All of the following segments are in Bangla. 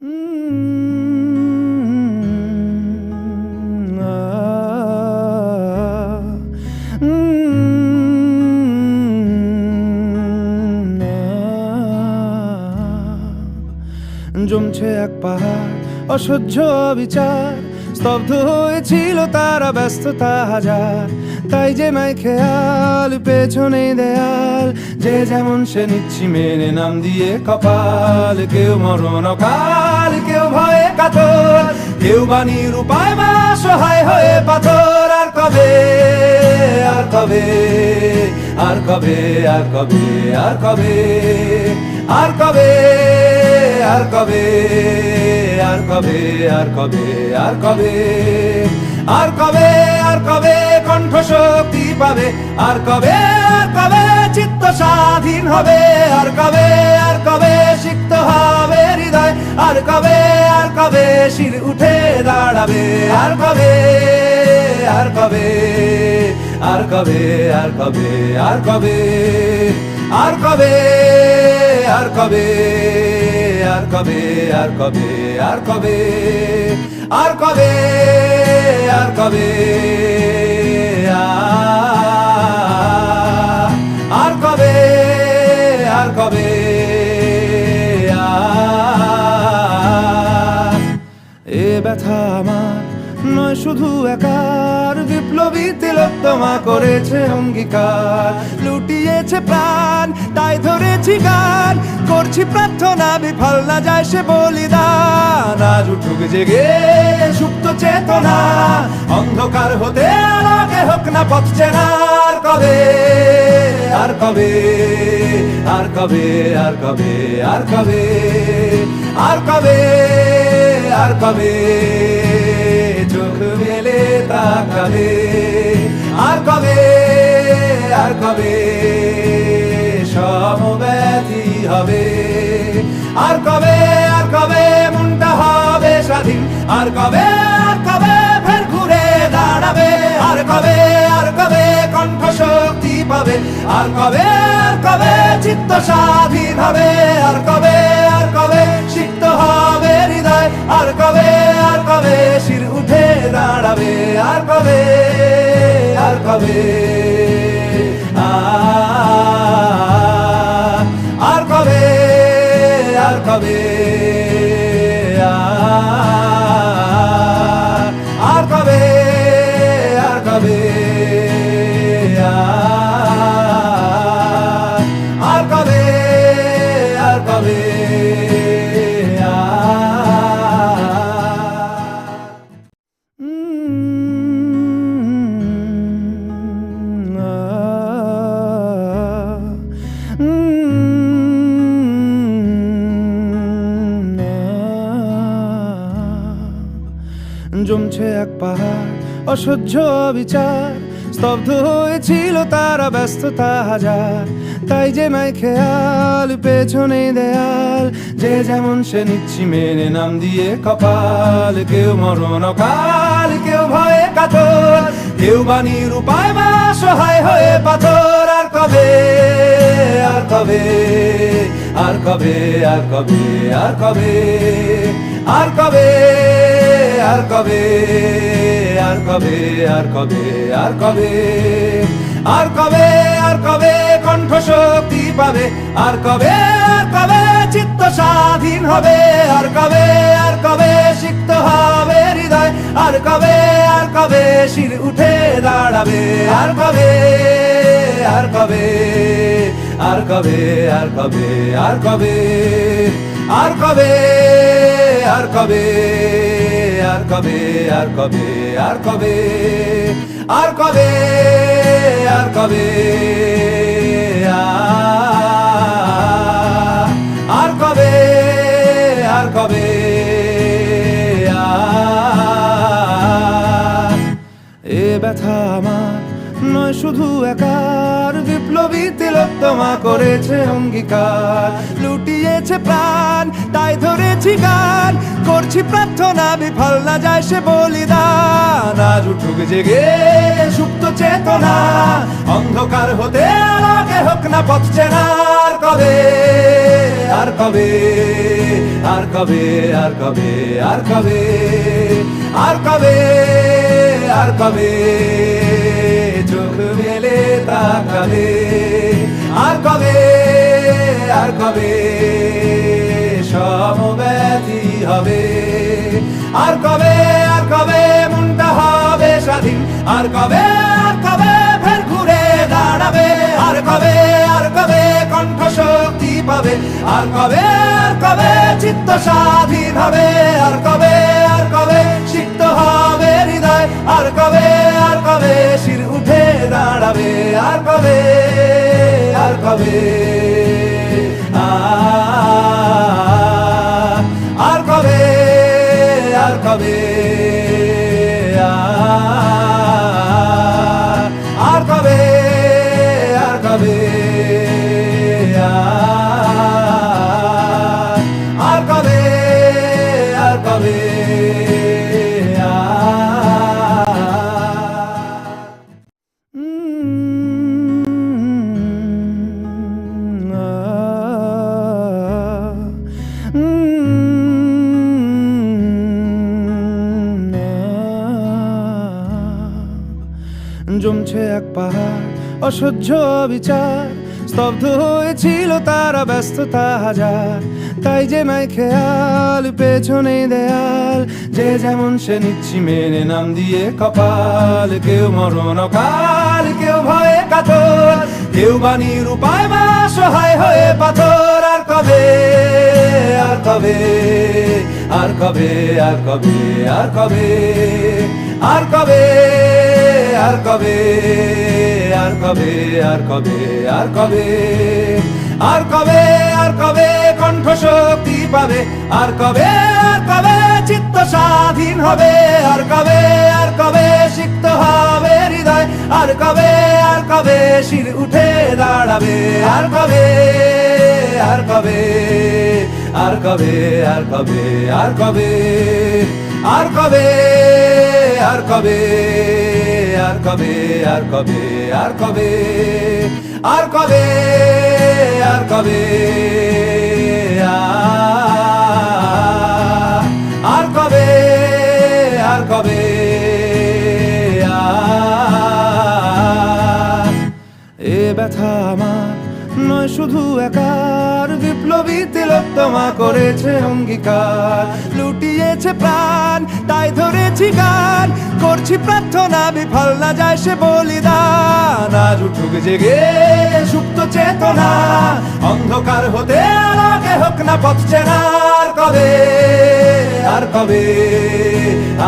জমছে এক পাহাড় অসহ্য বিচার, স্তব্ধ হয়েছিল তারা ব্যস্ততা হাজার। তাই যে নাই খেয়াল পেছনে দেয়াল, যে যেমন সে নিচ্ছি মেনে নাম দিয়ে কপাল। কেউ মরণ কাল, কেউ ভয়ে কাতর, কেউ বাণীর উপায় বা সহায় হয়ে পাথর। আর কবে, আর কবে, আর কবে, আর কবে, আর কবে, আর কবে, আর কবে, আর কবে, আর কবে, আর কবে, আর কবে, আর কবে কণ্ঠ শক্তি পাবে? আর কবে, আর কবে চিত্ত স্বাধীন হবে? আর কবে, আর কবে সিক্ত হবে হৃদয়? আর কবে, আর কবে শির উঠে দাঁড়াবে? আর কবে, আর কবে, আর কবে, আর কবে, আর কবে, আর কবে, আর কবে, আর কবে, আর কবে, আর কবে, আর কবে, আর কবে, আর কবে, আর কবে, এ ব্যথা আমার নয় শুধু একার, বিপ্লবী তিলোত্তমা করেছে অঙ্গীকার। লুটিয়েছে প্রাণ তাই ধরেছি গান, করছি প্রার্থনা বিফল না যায় সে বলিদান। আজ উঠুক জেগে সুপ্ত চেতনা, অন্ধকার হতে আলোকে হোক না পথ চেনা। আর কবে, আর কবে, আর কবে, আর কবে, আর কবে, আর কবে, আর কবে চোখ মেলে তাকাবে? আর কবে, আর কবে সমব্যথী হবে? আর কবে, আর কবে মনটা হবে স্বাধীন? আর কবে, আর কবে ফের ঘুরে দাঁড়াবে? আর কবে, আর কবে কণ্ঠ শক্তি পাবে? আর কবে, আর কবে চিত্ত স্বাধীন হবে? আর কবে, আর কবে সিক্ত হবে হৃদয়? আর কবে, আর কবে শির উঠে দাঁড়াবে? আর কবে, আর কবে, আর কবে, আর কবে, আর কবে, আর কবে, আর কবে, আর কবে, জমছে এক পাহাড় অসহ্য বিচার, স্তব্ধ হয়েছিল তারা ব্যস্ততা হাজার। তাই যে নাই খেয়াল পেছনে দেয়াল, যে যেমন সে নিচ্ছি মেনে নাম দিয়ে কপাল। কেউ মরণ কাল, কেউ ভয়ে কাতর, কেউ বাণীর উপায় বা সহায় হয়ে পাথর। আর কবে, আর কবে, আর কবে, আর কবে, আর কবে, আর কবে, আর কবে, আর কবে, আর কবে, আর কবে, আর কবে, আর কবে কণ্ঠ শক্তি পাবে? আর কবে, আর কবে চিত্ত স্বাধীন হবে? আর কবে, আর কবে সিক্ত হবে হৃদয়? আর কবে, আর কবে শির উঠে দাঁড়াবে? আর কবে, আর কবে, আর কবে, আর কবে, আর কবে, আর কবে, আর কবে, আর কবে, আর কবে, আর কবে, আর কবে, আর কবে, আর কবে, আর কবে, এ ব্যথা আমার নয় শুধু একার, বিপ্লবী তিলোত্তমা করেছে অঙ্গীকার। লুটিয়েছে প্রাণ তাই ধরেছি গান, করছি প্রার্থনা বিফল না যায় সে বলিদান। আজ উঠুক জেগে সুপ্ত চেতনা, অন্ধকার হতে আলোকে হোক না পথ চেনা। আর কবে, আর কবে, আর কবে, আর কবে, আর কবে, আর কবে, আর কবে চোখ মেলে তাকাবে। আর কবে, আর কবে সমব্যথী হবে। আর কবে, আর কবে মনটা হবে স্বাধীন। আর কবে, আর কবে ফের ঘুরে দাঁড়াবে। আর কবে, আর কবে কণ্ঠ শক্তি পাবে। আর কবে, আর কবে চিত্ত স্বাধীন হবে। আর কবে, আর কবে সিক্ত হবে হৃদয়। আর কবে, আর কবে শির উঠে দাঁড়াবে। আর কবে, আর কবে, আর কবে, আর কবে, আর কবে, আর কবে, আর কবে, আর কবে, জমছে এক পাহাড় অসহ্য বিচার, স্তব্ধ হয়েছিল তারা ব্যস্ততা হাজার। তাই যে নাই খেয়াল পেছনে দেয়াল, যে যেমন সে নিচ্ছি মেনে নাম দিয়ে কপাল। কেউ মরণ কাল, কেউ ভয়ে কাতর, কেউ বাণীর উপায় বা সহায় হয়ে পাথর। আর কবে, আর কবে, আর কবে, আর কবে, আর কবে, আর কবে, আর কবে, আর কবে, আর কবে, আর কবে, আর কবে, আর কবে কণ্ঠ শক্তি পাবে। আর কবে, আর কবে চিত্ত স্বাধীন হবে। আর কবে, আর কবে সিক্ত হবে হৃদয়। আর কবে, আর কবে শির উঠে দাঁড়াবে। আর কবে, আর কবে, আর কবে, আর কবে, আর কবে, আর কবে, আর কবে, আর কবে, আর কবে, আর কবে, আর কবে, আর কবে, আর কবে, আর কবে, এ ব্যথা আমার নয় শুধু একার, বিপ্লবী তিলোত্তমা করেছে অঙ্গীকার। লুটিয়েছে প্রাণ তাই ধরেছি গান, করছি প্রার্থনা বিফল না যায় সে বলিদান। আজ উঠুক জেগে সুপ্ত চেতনা, অন্ধকার হতে আলোকে হোক না পথ চেনা। আর কবে, আর কবে,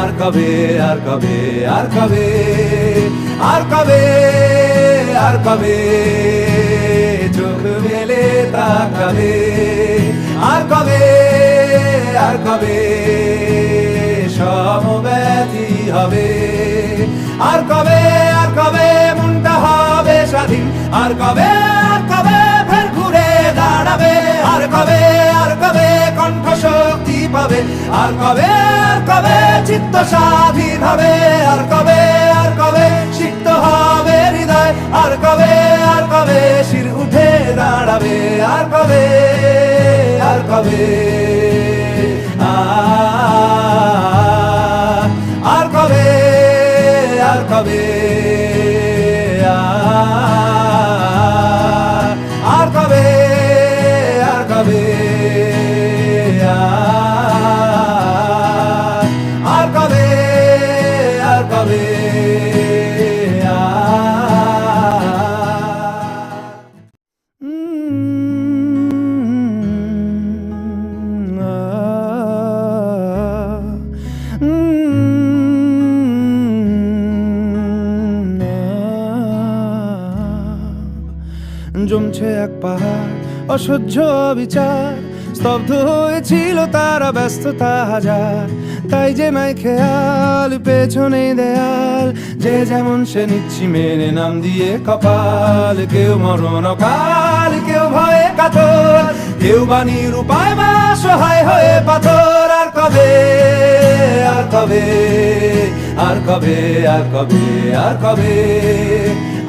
আর কবে, আর কবে, আর কবে, আর কবে, আর কবে চোখ মেলে তাকাবে। আর কবে, আর কবে সমব্যথী হবে। আর কবে, আর কবে মনটা হবে স্বাধীন। আর কবে, আর কবে ফের ঘুরে দাঁড়াবে। আর কবে, আর কবে কণ্ঠ শক্তি পাবে। আর কবে, আর কবে চিত্ত স্বাধীন হবে। আর কবে, আর কবে সিক্ত হবে হৃদয়। আর কবে, আর কবে শির উঠে দাঁড়াবে। আর কবে, আর কবে, আর কবে, আর কবে, আর কবে, আর কবে, আর কবে, আর কবে, জমছে এক পাহাড় অসহ্য বিচার, স্তব্ধ হয়েছিল তারা ব্যস্ততা হাজার, তাই যে নাই খেয়াল পেছনে দেয়াল। যে যেমন সে নিচ্ছি মেনে নাম দিয়ে কপাল, কেউ মরণ কাল, কেউ ভয়ে কাতর, কেউ বাণীর উপায় বা সহায় হয়ে পাথর। আর কবে, আর কবে, আর কবে, আর কবে, আর কবে,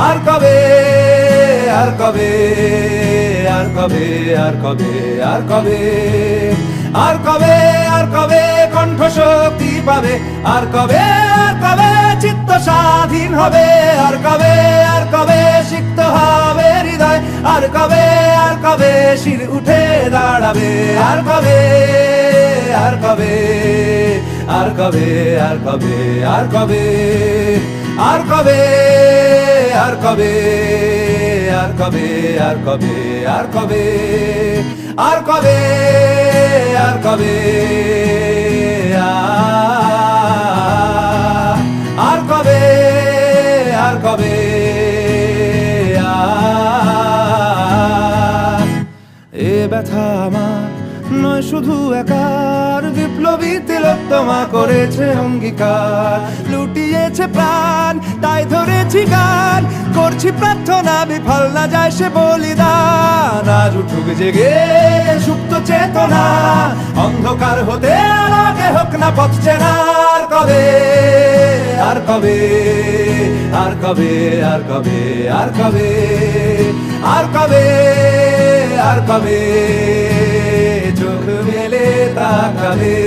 আর কবে, আর কবে, আর কবে, আর কবে, আর কবে, আর কবে, আর কবে কণ্ঠ শক্তি পাবে, আর কবে, আর কবে চিত্ত স্বাধীন হবে, আর কবে, আর কবে সিক্ত হবে হৃদয়, আর কবে, আর কবে শির উঠে দাঁড়াবে, আর কবে, আর কবে, আর কবে, আর কবে, আর কবে, আর কবে, আর কবে, আর কবে, আর কবে, আর কবে, আর কবে, আর কবে, আর কবে, আর কবে, এ ব্যথা আমার নয় শুধু একার, বিপ্লবী তিলোত্তমা করেছে অঙ্গীকার, লুটিয়েছে প্রাণ তাই ধরেছি গান, করছি প্রার্থনা বিফল না যায় সে বলিদান। আজ উঠুক জেগে সুপ্ত চেতনা, অন্ধকার হতে আলোকে হোক না পথ চেনা। আর কবে, আর কবে, আর কবে, আর কবে, আর কবে, আর কবে, আর কবে চোখ মেলে তাকাবে।